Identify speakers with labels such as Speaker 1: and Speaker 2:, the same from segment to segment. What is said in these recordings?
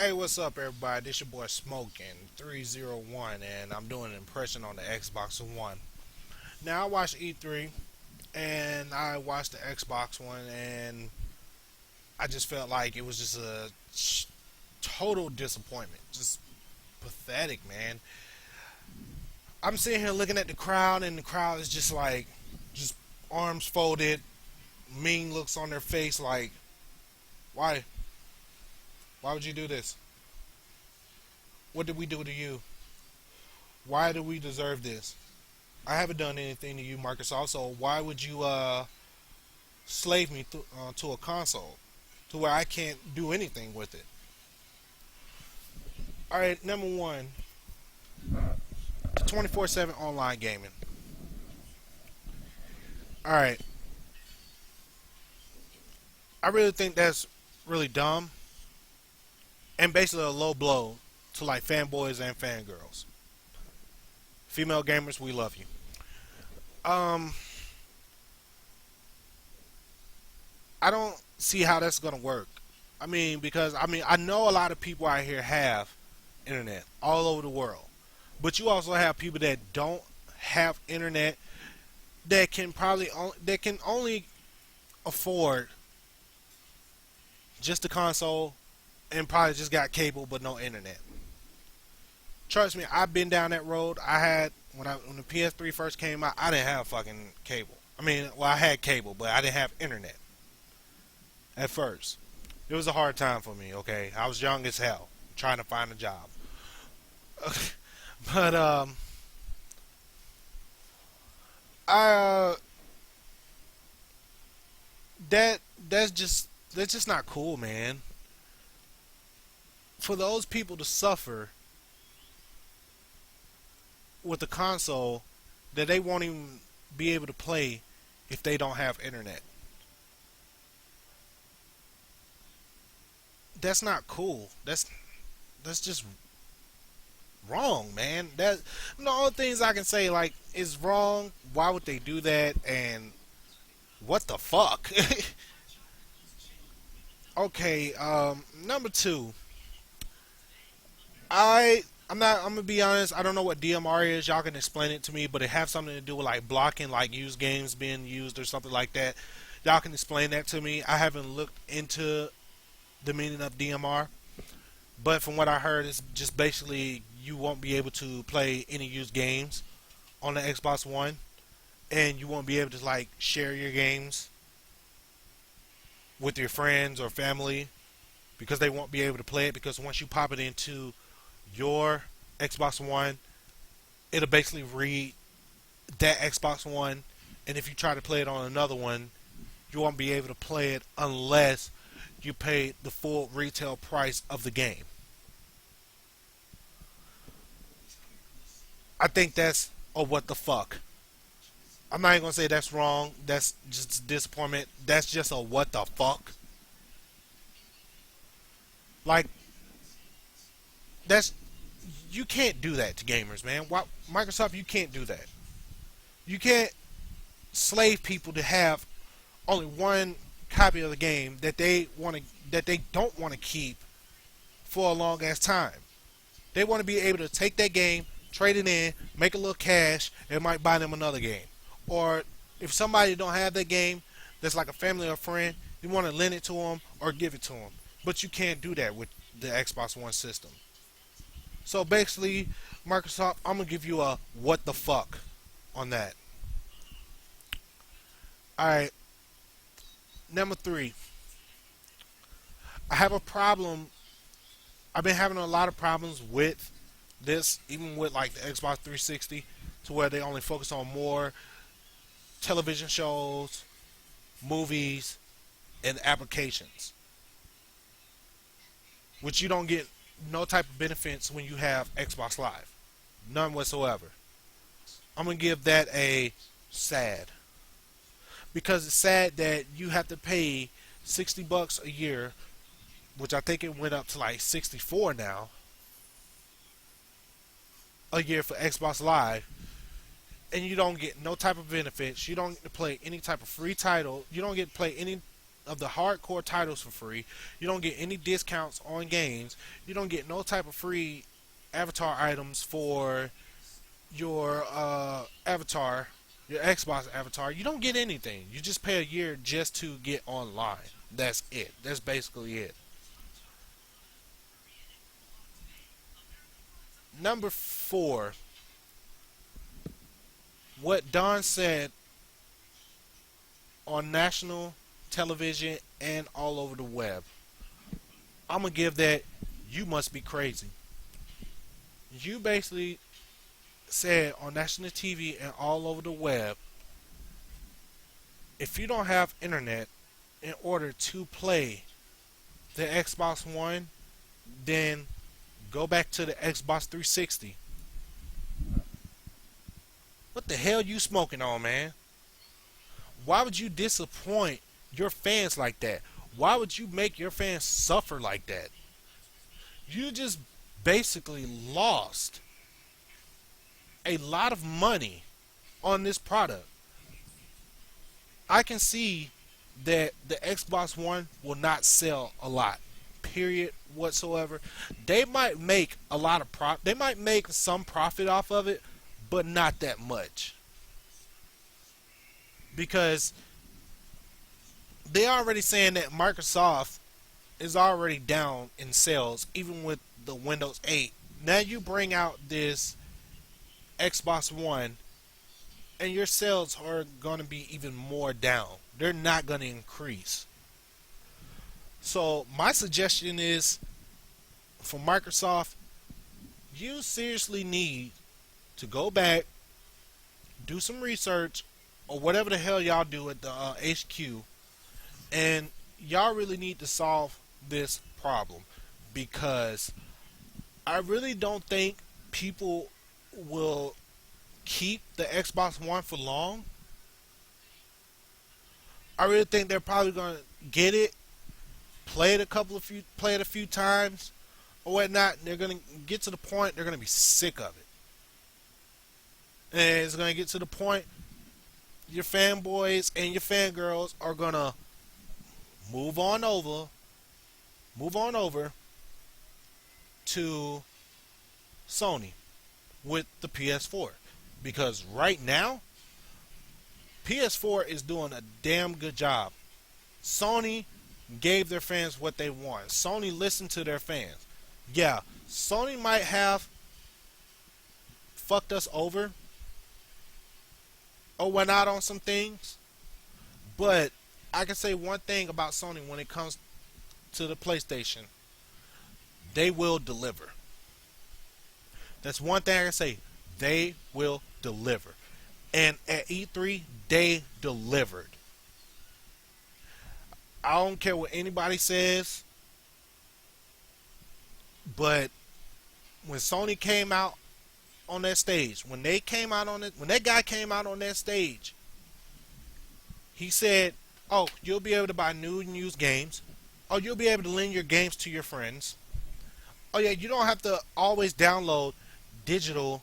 Speaker 1: Hey, what's up, everybody? This your boy Smoking 301, and I'm doing an impression on the Xbox One. Now, I watched E3, and I watched the Xbox One, and I just felt like it was just a total disappointment. Just pathetic, man. I'm sitting here looking at the crowd, and the crowd is just like, just arms folded, mean looks on their face, like, why? Why would you do this? What did we do to you? Why do we deserve this? I haven't done anything to you, Microsoft. So why would you slave me to a console to where I can't do anything with it? All right, number one, the 24/7 online gaming. All right, I really think that's really dumb and basically a low blow to like fanboys and fangirls. Female gamers, we love you. Um, I don't see how that's gonna work. I mean, because I know a lot of people out here have internet all over the world, but you also have people that don't have internet that can that can only afford just the console and probably just got cable but no internet. Trust me, I've been down that road. I had when the PS3 first came out, I didn't have fucking cable. I mean, well, I had cable, but I didn't have internet at first. It was a hard time for me. Okay, I was young as hell, trying to find a job. but I that that's just not cool, man. For those people to suffer with a console that they won't even be able to play if they don't have internet. That's not cool. That's just wrong, man. That the only things I can say like is wrong. Why would they do that? And what the fuck? Okay, number two. I'm not. I'm gonna be honest. I don't know what DMR is. Y'all can explain it to me, but it have something to do with like blocking, like used games being used or something like that. Y'all can explain that to me. I haven't looked into the meaning of DMR, but from what I heard, it's just basically you won't be able to play any used games on the Xbox One, and you won't be able to like share your games with your friends or family because they won't be able to play it because once you pop it into your Xbox One, it'll basically read that Xbox One, and if you try to play it on another one, you won't be able to play it unless you pay the full retail price of the game. I think that's a what the fuck. I'm not even gonna say that's wrong. That's just disappointment. That's just a what the fuck. Like that's you can't do that to gamers, man. Why, Microsoft, you can't do that. You can't slave people to have only one copy of the game that they don't want to keep for a long ass time. They want to be able to take that game, trade it in, make a little cash, and might buy them another game. Or if somebody don't have that game, that's like a family or friend, you want to lend it to them or give it to them. But you can't do that with the Xbox One system. So basically, Microsoft, I'm gonna give you a what the fuck on that. All right, number three. I have a problem. I've been having a lot of problems with this, even with like the Xbox 360, to where they only focus on more television shows, movies, and applications, which you don't get no type of benefits when you have Xbox Live, none whatsoever. I'm gonna give that a sad because it's sad that you have to pay $60 a year, which I think it went up to like 64 now a year for Xbox Live, and you don't get no type of benefits. You don't get to play any type of free title. You don't get to play any of the hardcore titles for free. You don't get any discounts on games. You don't get no type of free avatar items for your avatar, your Xbox avatar. You don't get anything. You just pay a year just to get online. That's it. That's basically it. Number four, what Don said on national television and all over the web. I'm gonna give that. You must be crazy. You basically said on national TV and all over the web, if you don't have internet in order to play the Xbox One, then go back to the Xbox 360. What the hell you smoking on, man? Why would you disappoint your fans like that? Why would you make your fans suffer like that? You just basically lost a lot of money on this product. I can see that the Xbox One will not sell a lot. Period whatsoever. They might make a lot of profit. They might make some profit off of it, but not that much. Because they already saying that Microsoft is already down in sales, even with the Windows 8. Now you bring out this Xbox One, and your sales are going to be even more down. They're not going to increase. So my suggestion is for Microsoft, you seriously need to go back, do some research, or whatever the hell y'all do at the HQ, and y'all really need to solve this problem, because I really don't think people will keep the Xbox One for long. I really think they're probably gonna get it, play it a few times or whatnot. And they're gonna get to the point they're gonna be sick of it, and it's gonna get to the point your fanboys and your fangirls are gonna move on over, move on over to Sony with the PS4, because right now PS4 is doing a damn good job. Sony gave their fans what they want. Sony listened to their fans. Yeah, Sony might have fucked us over or went out on some things, but I can say one thing about Sony when it comes to the PlayStation: they will deliver. That's one thing I can say. They will deliver. And at E3, they delivered. I don't care what anybody says, but when Sony came out on that stage, when that guy came out on that stage, he said, "Oh, you'll be able to buy new and used games. Oh, you'll be able to lend your games to your friends. Oh yeah, you don't have to always download digital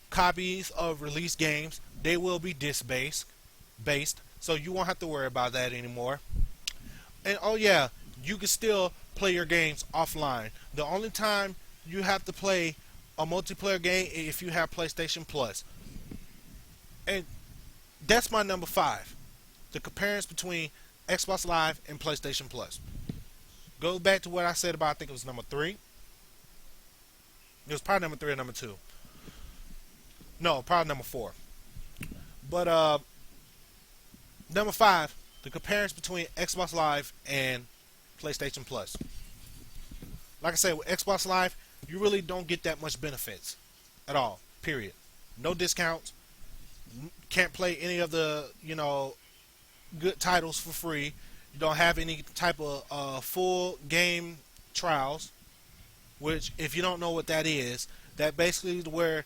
Speaker 1: copies of released games. They will be disc based, so you won't have to worry about that anymore. And oh yeah, you can still play your games offline. The only time you have to play a multiplayer game is if you have PlayStation Plus." And that's my number 5. The comparison between Xbox Live and PlayStation Plus. Go back to what I said about, I think it was number 3. It was probably number 3 or number 2. No, probably number 4. But number 5, the comparison between Xbox Live and PlayStation Plus. Like I said, with Xbox Live, you really don't get that much benefits at all. Period. No discounts. Can't play any of the good titles for free. You don't have any type of full game trials. Which, if you don't know what that is, that basically is where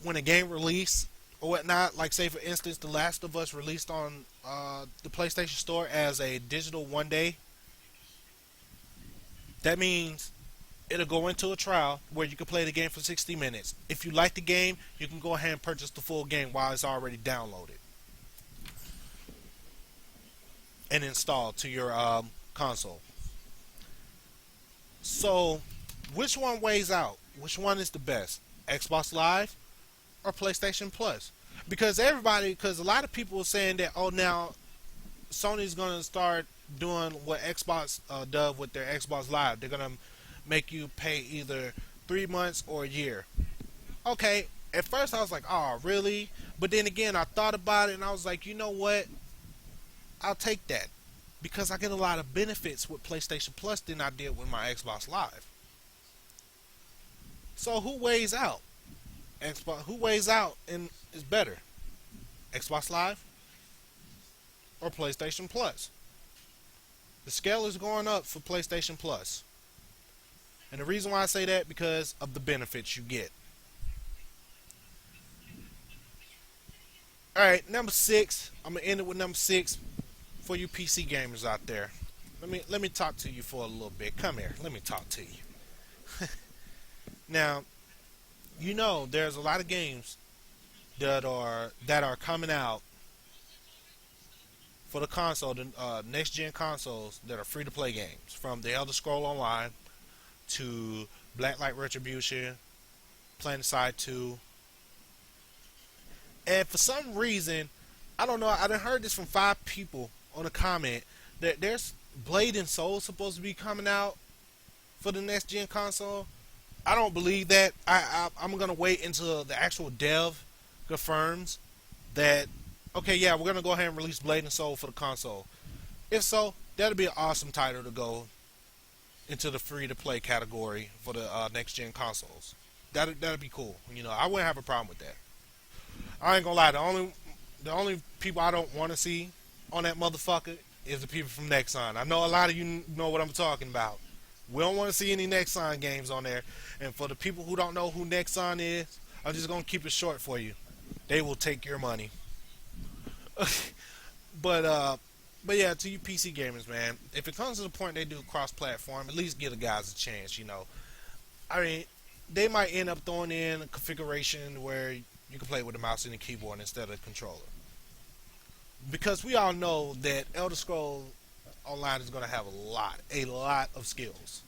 Speaker 1: when a game release or whatnot, like say for instance, The Last of Us released on the PlayStation Store as a digital one day. That means it'll go into a trial where you can play the game for 60 minutes. If you like the game, you can go ahead and purchase the full game while it's already downloaded. and install to your console. So, which one weighs out? Which one is the best? Xbox Live or PlayStation Plus? Because a lot of people are saying that, oh, now Sony's gonna start doing what Xbox does with their Xbox Live. They're gonna make you pay either 3 months or a year. Okay, at first I was like, oh, really? But then again, I thought about it and I was like, you know what? I'll take that because I get a lot of benefits with PlayStation Plus than I did with my Xbox Live. So who weighs out? Xbox. Who weighs out and is better? Xbox Live or PlayStation Plus? The scale is going up for PlayStation Plus. And the reason why I say that because of the benefits you get. All right, number 6. I'm gonna end it with number 6 for you PC gamers out there. Let me talk to you for a little bit. Come here. Let me talk to you. Now, there's a lot of games that are coming out for the console, the next gen consoles that are free to play games, from the Elder Scroll Online to Blacklight Retribution, Planet 2, and for some reason, I don't know. I done heard this from 5 people on a comment that there's Blade and Soul supposed to be coming out for the next gen console. I don't believe that. I'm gonna wait until the actual dev confirms that. Okay, yeah, we're gonna go ahead and release Blade and Soul for the console. If so, that'll be an awesome title to go into the free to play category for the next gen consoles. That'd be cool. I wouldn't have a problem with that. I ain't gonna lie. The only people I don't want to see on that motherfucker is the people from Nexon. I know a lot of you know what I'm talking about. We don't want to see any Nexon games on there. And for the people who don't know who Nexon is, I'm just gonna keep it short for you. They will take your money. but uh, but yeah, to you PC gamers, man, if it comes to the point they do cross-platform, at least give the guys a chance. I mean, they might end up throwing in a configuration where you can play with the mouse and the keyboard instead of the controller. Because we all know that Elder Scrolls Online is going to have a lot of skills,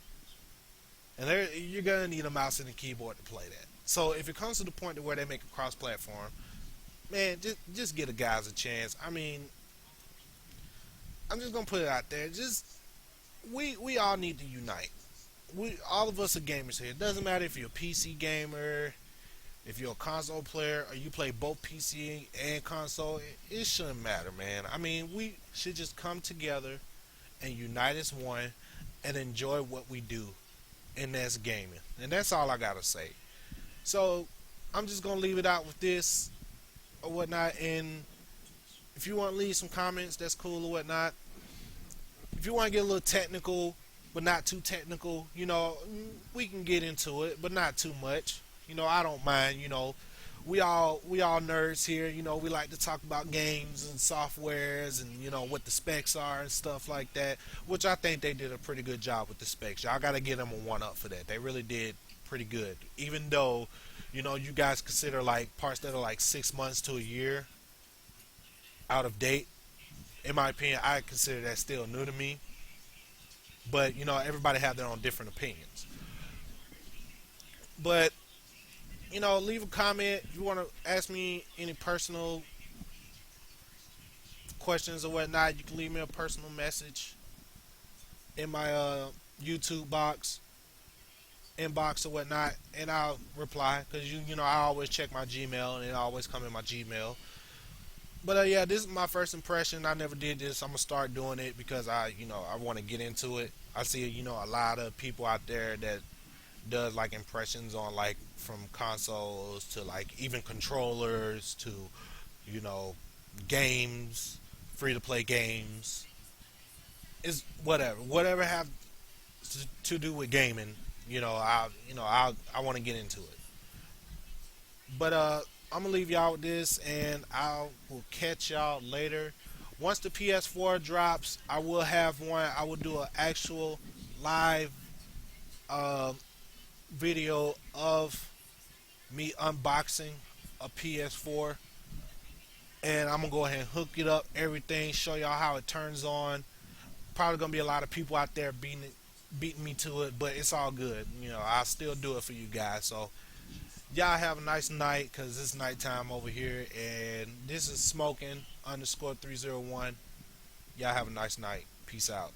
Speaker 1: and you're going to need a mouse and a keyboard to play that. So if it comes to the point to where they make a cross-platform, man, just give the guys a chance. I mean, I'm just gonna put it out there. Just we all need to unite. We all of us are gamers here. It doesn't matter if you're a PC gamer, if you're a console player, or you play both PC and console. It shouldn't matter, man. I mean, we should just come together and unite as one and enjoy what we do, and that's gaming. And that's all I gotta say. So I'm just gonna leave it out with this or whatnot. And if you want to leave some comments, that's cool or whatnot. If you want to get a little technical, but not too technical, we can get into it, but not too much. I don't mind. We all nerds here. We like to talk about games and softwares and what the specs are and stuff like that. Which I think they did a pretty good job with the specs. Y'all gotta give them a one up for that. They really did pretty good. Even though, you guys consider like parts that are like 6 months to a year out of date. In my opinion, I consider that still new to me. But everybody have their own different opinions. But leave a comment if you want to ask me any personal questions or whatnot. You can leave me a personal message in my YouTube inbox or whatnot, and I'll reply because I always check my Gmail and it always come in my Gmail. But yeah, this is my first impression. I never did this. I'm gonna start doing it because I want to get into it. I see a lot of people out there that does like impressions on like from consoles to like even controllers to you know games, free to play games. Is whatever have to do with gaming. I want to get into it. But I'm gonna leave y'all with this, and I will catch y'all later. Once the PS4 drops, I will have one. I will do an actual live uh, video of me unboxing a PS4 and I'm gonna go ahead and hook it up, everything, show y'all how it turns on. Probably gonna be a lot of people out there beating me to it, but it's all good. I'll still do it for you guys. So y'all have a nice night, cause it's nighttime over here, and this is smoking underscore 301. Y'all have a nice night. Peace out.